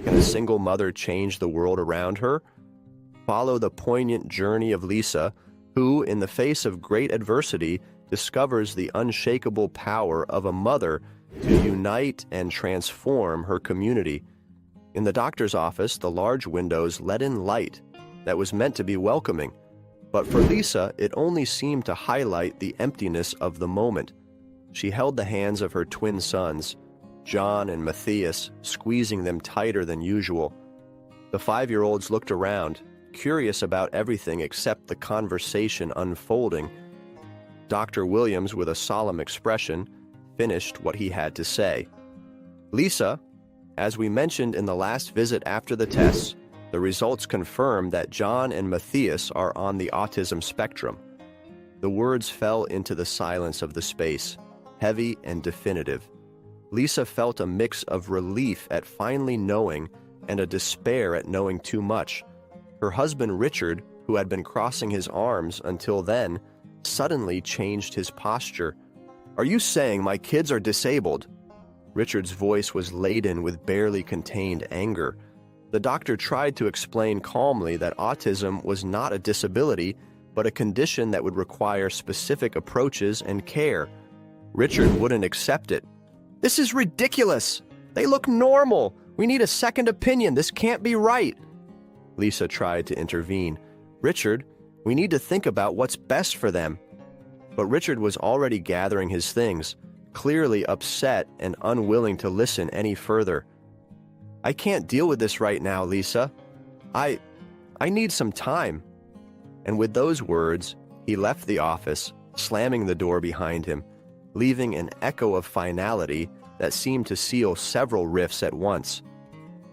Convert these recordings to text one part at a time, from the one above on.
Can a single mother change the world around her? Follow the poignant journey of Lisa, who, in the face of great adversity, discovers the unshakable power of a mother to unite and transform her community. In the doctor's office, the large windows let in light that was meant to be welcoming, but for Lisa, it only seemed to highlight the emptiness of the moment. She held the hands of her twin sons, John and Matthias, squeezing them tighter than usual. The 5-year-olds looked around, curious about everything except the conversation unfolding. Dr. Williams, with a solemn expression, finished what he had to say. Lisa, as we mentioned in the last visit after the tests, the results confirm that John and Matthias are on the autism spectrum. The words fell into the silence of the space, heavy and definitive. Lisa felt a mix of relief at finally knowing and a despair at knowing too much. Her husband Richard, who had been crossing his arms until then, suddenly changed his posture. "Are you saying my kids are disabled?" Richard's voice was laden with barely contained anger. The doctor tried to explain calmly that autism was not a disability, but a condition that would require specific approaches and care. Richard wouldn't accept it. "This is ridiculous! They look normal! We need a second opinion! This can't be right!" Lisa tried to intervene. "Richard, we need to think about what's best for them." But Richard was already gathering his things, clearly upset and unwilling to listen any further. "I can't deal with this right now, Lisa. I need some time." And with those words, he left the office, slamming the door behind him, leaving an echo of finality that seemed to seal several rifts at once.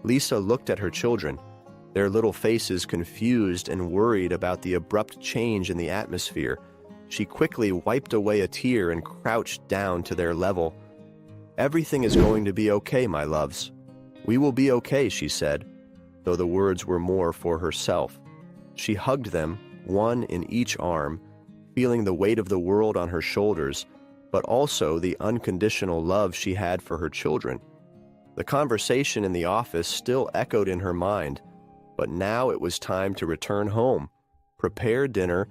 Lisa looked at her children, their little faces confused and worried about the abrupt change in the atmosphere. She quickly wiped away a tear and crouched down to their level. "Everything is going to be okay, my loves. We will be okay," she said, though the words were more for herself. She hugged them, one in each arm, feeling the weight of the world on her shoulders, but also the unconditional love she had for her children. The conversation in the office still echoed in her mind, but now it was time to return home, prepare dinner,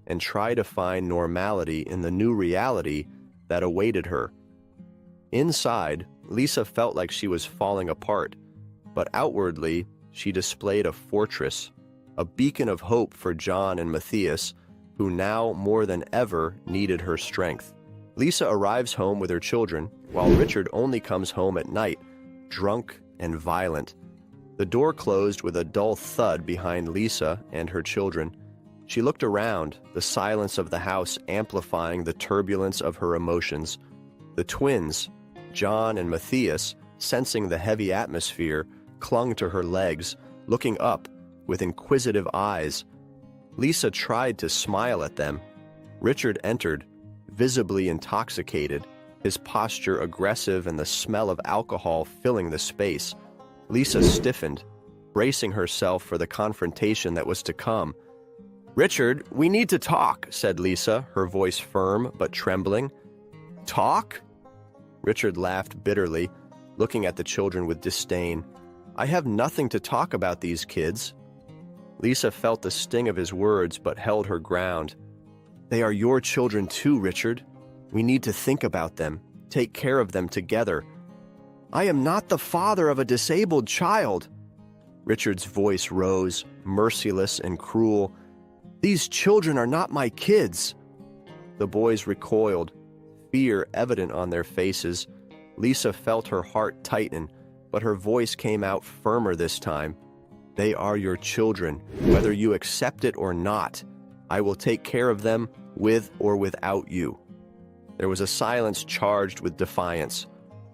and try to find normality in the new reality that awaited her. Inside, Lisa felt like she was falling apart, but outwardly, she displayed a fortress, a beacon of hope for John and Matthias, who now more than ever needed her strength. Lisa arrives home with her children, while Richard only comes home at night, drunk and violent. The door closed with a dull thud behind Lisa and her children. She looked around, the silence of the house amplifying the turbulence of her emotions. The twins, John and Matthias, sensing the heavy atmosphere, clung to her legs, looking up with inquisitive eyes. Lisa tried to smile at them. Richard entered, visibly intoxicated, his posture aggressive and the smell of alcohol filling the space. Lisa stiffened, bracing herself for the confrontation that was to come. "Richard, we need to talk," said Lisa, her voice firm but trembling. "Talk?" Richard laughed bitterly, looking at the children with disdain. "I have nothing to talk about these kids." Lisa felt the sting of his words but held her ground. "They are your children too, Richard. We need to think about them, take care of them together." "I am not the father of a disabled child." Richard's voice rose, merciless and cruel. "These children are not my kids." The boys recoiled, fear evident on their faces. Lisa felt her heart tighten, but her voice came out firmer this time. "They are your children, whether you accept it or not. I will take care of them, with or without you." There was a silence charged with defiance.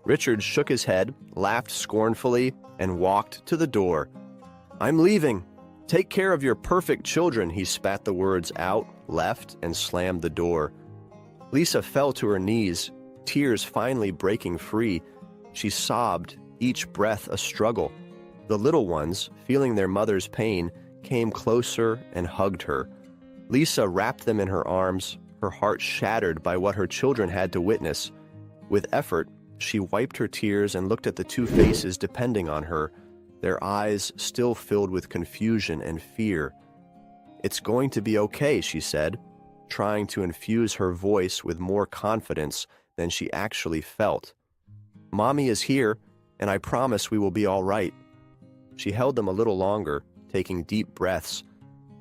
Richard shook his head, laughed scornfully, and walked to the door. "I'm leaving. Take care of your perfect children," he spat the words out, left, and slammed the door. Lisa fell to her knees, tears finally breaking free. She sobbed, each breath a struggle. The little ones, feeling their mother's pain, came closer and hugged her. Lisa wrapped them in her arms, her heart shattered by what her children had to witness. With effort, she wiped her tears and looked at the two faces depending on her. their eyes still filled with confusion and fear. "It's going to be okay," she said, trying to infuse her voice with more confidence than she actually felt. "Mommy is here, and I promise we will be all right." She held them a little longer, taking deep breaths.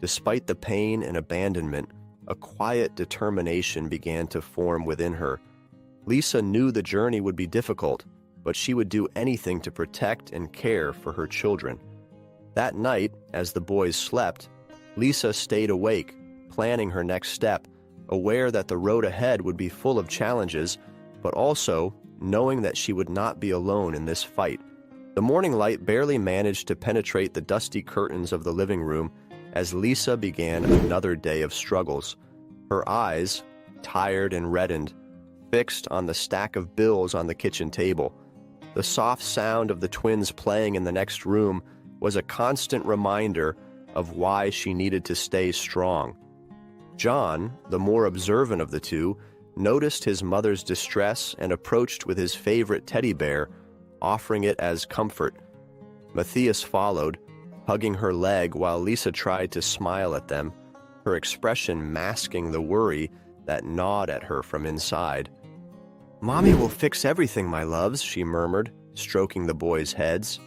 Despite the pain and abandonment, a quiet determination began to form within her. Lisa knew the journey would be difficult, but she would do anything to protect and care for her children. That night, as the boys slept, Lisa stayed awake, planning her next step, aware that the road ahead would be full of challenges, but also knowing that she would not be alone in this fight. The morning light barely managed to penetrate the dusty curtains of the living room as Lisa began another day of struggles. Her eyes, tired and reddened, fixed on the stack of bills on the kitchen table. The soft sound of the twins playing in the next room was a constant reminder of why she needed to stay strong. John, the more observant of the two, noticed his mother's distress and approached with his favorite teddy bear, offering it as comfort. Matthias followed, hugging her leg while Lisa tried to smile at them, her expression masking the worry that gnawed at her from inside. "Mommy will fix everything, my loves," she murmured, stroking the boys' heads.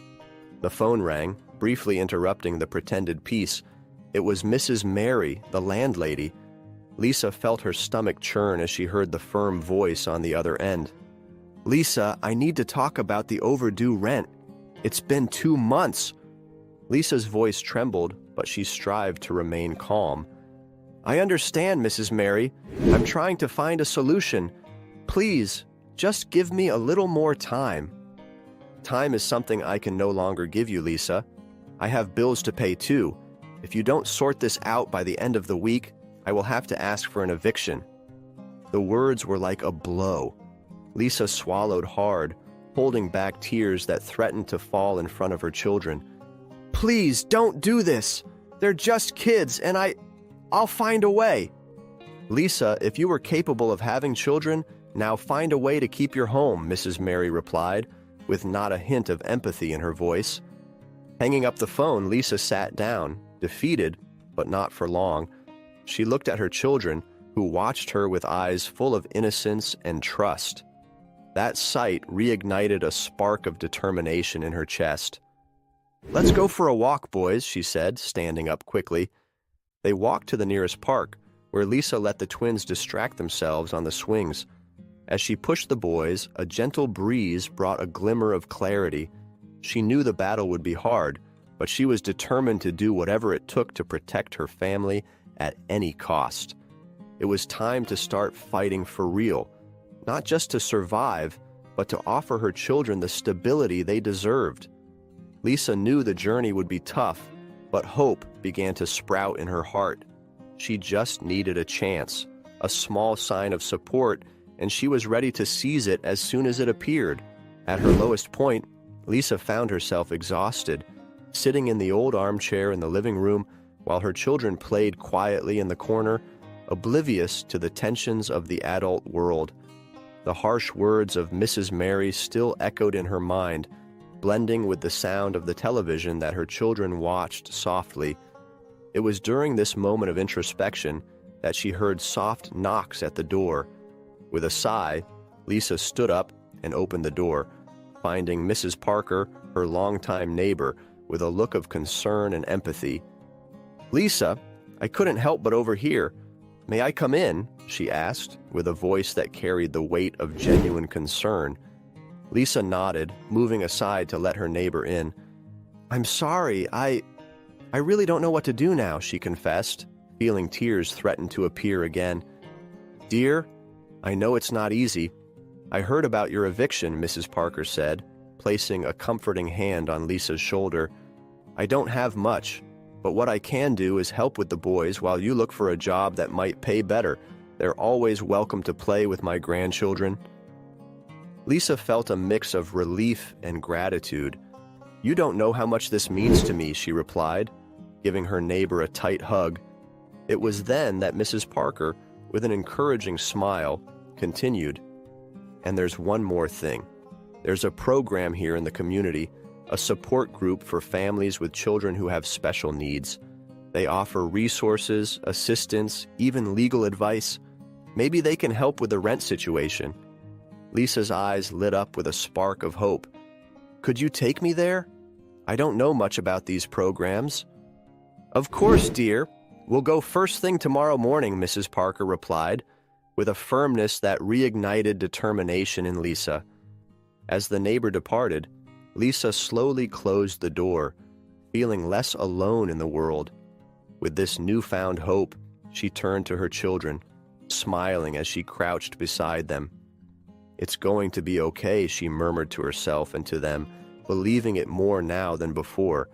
The phone rang, briefly interrupting the pretended peace. It was Mrs. Mary, the landlady. Lisa felt her stomach churn as she heard the firm voice on the other end. "Lisa, I need to talk about the overdue rent. It's been 2 months." Lisa's voice trembled, but she strived to remain calm. "I understand, Mrs. Mary. I'm trying to find a solution. Please, just give me a little more time." "Time is something I can no longer give you, Lisa. I have bills to pay too. If you don't sort this out by the end of the week, I will have to ask for an eviction." The words were like a blow. Lisa swallowed hard, holding back tears that threatened to fall in front of her children. "Please, don't do this. They're just kids, and I'll find a way." "Lisa, if you were capable of having children, now find a way to keep your home," Mrs. Mary replied, with not a hint of empathy in her voice. Hanging up the phone, Lisa sat down, defeated, but not for long. She looked at her children, who watched her with eyes full of innocence and trust. That sight reignited a spark of determination in her chest. "Let's go for a walk, boys," she said, standing up quickly. They walked to the nearest park, where Lisa let the twins distract themselves on the swings. As she pushed the boys, a gentle breeze brought a glimmer of clarity. She knew the battle would be hard, but she was determined to do whatever it took to protect her family at any cost. It was time to start fighting for real, not just to survive, but to offer her children the stability they deserved. Lisa knew the journey would be tough, but hope began to sprout in her heart. She just needed a chance, a small sign of support, and she was ready to seize it as soon as it appeared. At her lowest point, Lisa found herself exhausted, sitting in the old armchair in the living room while her children played quietly in the corner, oblivious to the tensions of the adult world. The harsh words of Mrs. Mary still echoed in her mind, blending with the sound of the television that her children watched softly. It was during this moment of introspection that she heard soft knocks at the door. With a sigh, Lisa stood up and opened the door, finding Mrs. Parker, her longtime neighbor, with a look of concern and empathy. "Lisa, I couldn't help but overhear. May I come in?" she asked, with a voice that carried the weight of genuine concern. Lisa nodded, moving aside to let her neighbor in. "I'm sorry, I really don't know what to do now," she confessed, feeling tears threaten to appear again. "Dear, I know it's not easy. I heard about your eviction," Mrs. Parker said, placing a comforting hand on Lisa's shoulder. "I don't have much, but what I can do is help with the boys while you look for a job that might pay better. They're always welcome to play with my grandchildren." Lisa felt a mix of relief and gratitude. "You don't know how much this means to me," she replied, giving her neighbor a tight hug. It was then that Mrs. Parker, with an encouraging smile, continued, "And there's one more thing. There's a program here in the community, a support group for families with children who have special needs. They offer resources, assistance, even legal advice. Maybe they can help with the rent situation. Lisa's eyes lit up with a spark of hope. Could you take me there? I don't know much about these programs. Of course, dear. We'll go first thing tomorrow morning, Mrs. Parker replied, with a firmness that reignited determination in Lisa. As the neighbor departed, Lisa slowly closed the door, feeling less alone in the world. With this newfound hope, she turned to her children, smiling as she crouched beside them. It's going to be okay, she murmured to herself and to them, believing it more now than before.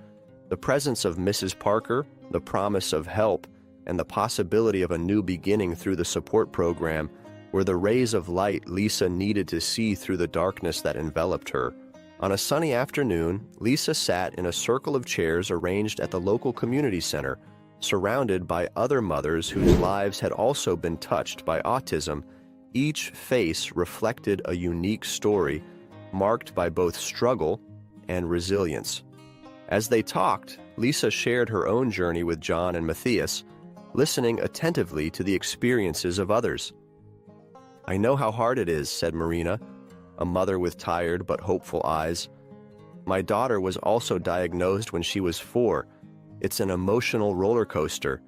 The presence of Mrs. Parker, the promise of help, and the possibility of a new beginning through the support program were the rays of light Lisa needed to see through the darkness that enveloped her. On a sunny afternoon, Lisa sat in a circle of chairs arranged at the local community center, surrounded by other mothers whose lives had also been touched by autism. Each face reflected a unique story, marked by both struggle and resilience. As they talked, Lisa shared her own journey with John and Matthias, listening attentively to the experiences of others. I know how hard it is, said Marina, a mother with tired but hopeful eyes. My daughter was also diagnosed when she was 4. It's an emotional roller coaster.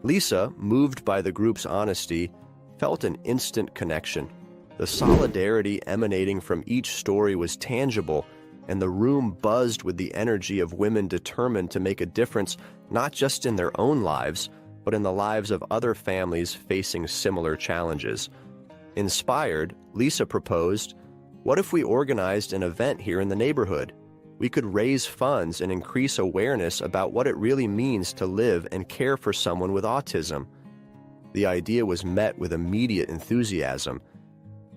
Lisa, moved by the group's honesty, felt an instant connection. The solidarity emanating from each story was tangible, and the room buzzed with the energy of women determined to make a difference not just in their own lives, but in the lives of other families facing similar challenges. Inspired, Lisa proposed, what if we organized an event here in the neighborhood? We could raise funds and increase awareness about what it really means to live and care for someone with autism. The idea was met with immediate enthusiasm.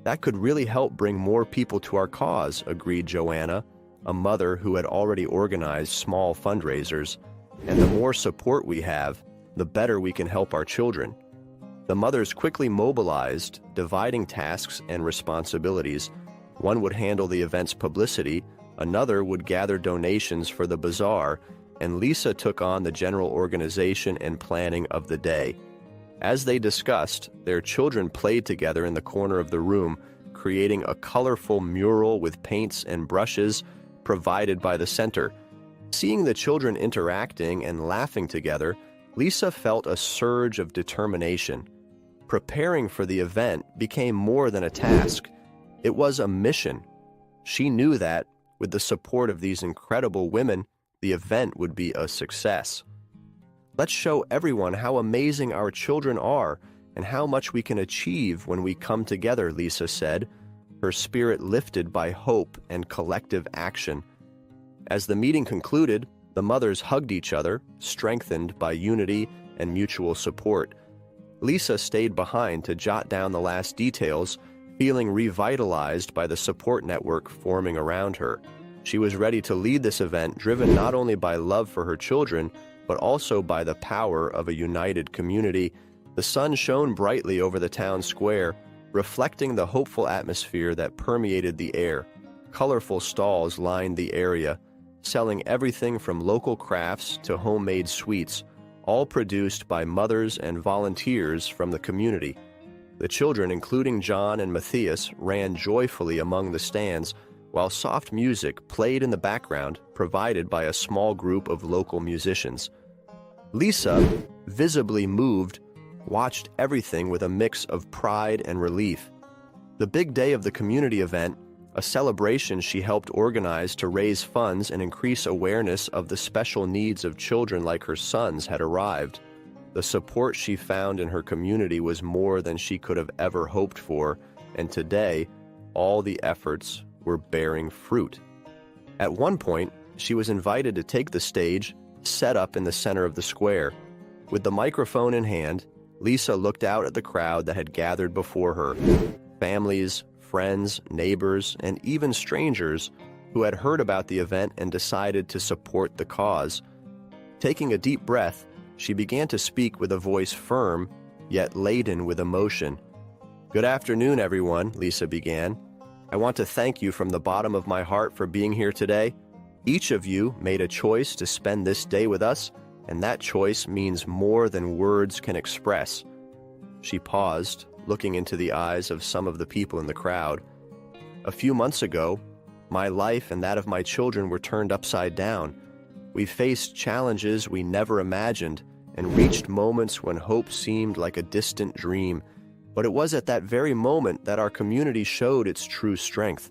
That could really help bring more people to our cause, agreed Joanna, a mother who had already organized small fundraisers. And the more support we have, the better we can help our children. The mothers quickly mobilized, dividing tasks and responsibilities. One would handle the event's publicity, another would gather donations for the bazaar, and Lisa took on the general organization and planning of the day. As they discussed, their children played together in the corner of the room, creating a colorful mural with paints and brushes provided by the center. Seeing the children interacting and laughing together, Lisa felt a surge of determination. Preparing for the event became more than a task. It was a mission. She knew that, with the support of these incredible women, the event would be a success. Let's show everyone how amazing our children are and how much we can achieve when we come together, Lisa said, her spirit lifted by hope and collective action. As the meeting concluded, the mothers hugged each other, strengthened by unity and mutual support. Lisa stayed behind to jot down the last details, feeling revitalized by the support network forming around her. She was ready to lead this event, driven not only by love for her children, but also by the power of a united community. The sun shone brightly over the town square, reflecting the hopeful atmosphere that permeated the air. Colorful stalls lined the area, selling everything from local crafts to homemade sweets, all produced by mothers and volunteers from the community. The children, including John and Matthias, ran joyfully among the stands, while soft music played in the background, provided by a small group of local musicians. Lisa, visibly moved, watched everything with a mix of pride and relief. The big day of the community event, a celebration she helped organize to raise funds and increase awareness of the special needs of children like her sons, had arrived. The support she found in her community was more than she could have ever hoped for, and today, all the efforts were bearing fruit. At one point, she was invited to take the stage, set up in the center of the square. With the microphone in hand, Lisa looked out at the crowd that had gathered before her. Families, friends, neighbors, and even strangers who had heard about the event and decided to support the cause. Taking a deep breath, she began to speak with a voice firm, yet laden with emotion. Good afternoon, everyone, Lisa began. I want to thank you from the bottom of my heart for being here today. Each of you made a choice to spend this day with us, and that choice means more than words can express." She paused, looking into the eyes of some of the people in the crowd. "A few months ago, my life and that of my children were turned upside down. We faced challenges we never imagined and reached moments when hope seemed like a distant dream. But it was at that very moment that our community showed its true strength."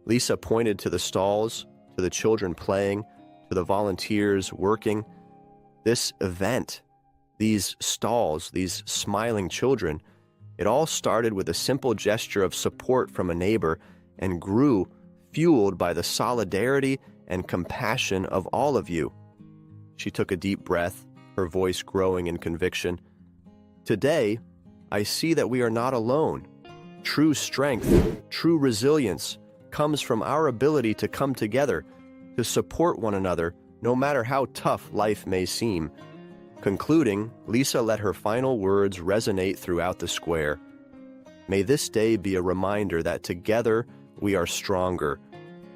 Lisa pointed to the stalls, to the children playing, to the volunteers working. This event, these stalls, these smiling children, it all started with a simple gesture of support from a neighbor and grew, fueled by the solidarity and compassion of all of you. She took a deep breath, her voice growing in conviction. "Today, I see that we are not alone. True strength, true resilience comes from our ability to come together, to support one another, no matter how tough life may seem." Concluding, Lisa let her final words resonate throughout the square. "May this day be a reminder that together we are stronger.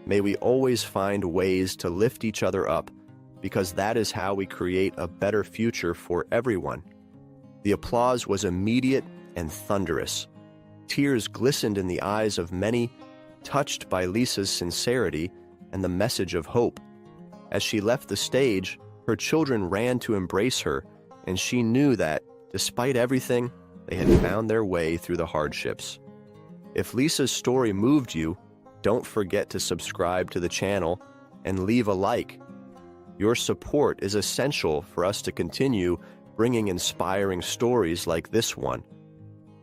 May we always find ways to lift each other up, because that is how we create a better future for everyone." The applause was immediate and thunderous. Tears glistened in the eyes of many, touched by Lisa's sincerity and the message of hope. As she left the stage, her children ran to embrace her, and she knew that, despite everything, they had found their way through the hardships. If Lisa's story moved you, don't forget to subscribe to the channel and leave a like. Your support is essential for us to continue bringing inspiring stories like this one.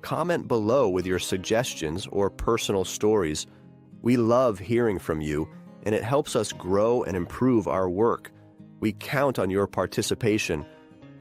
Comment below with your suggestions or personal stories. We love hearing from you, and it helps us grow and improve our work. We count on your participation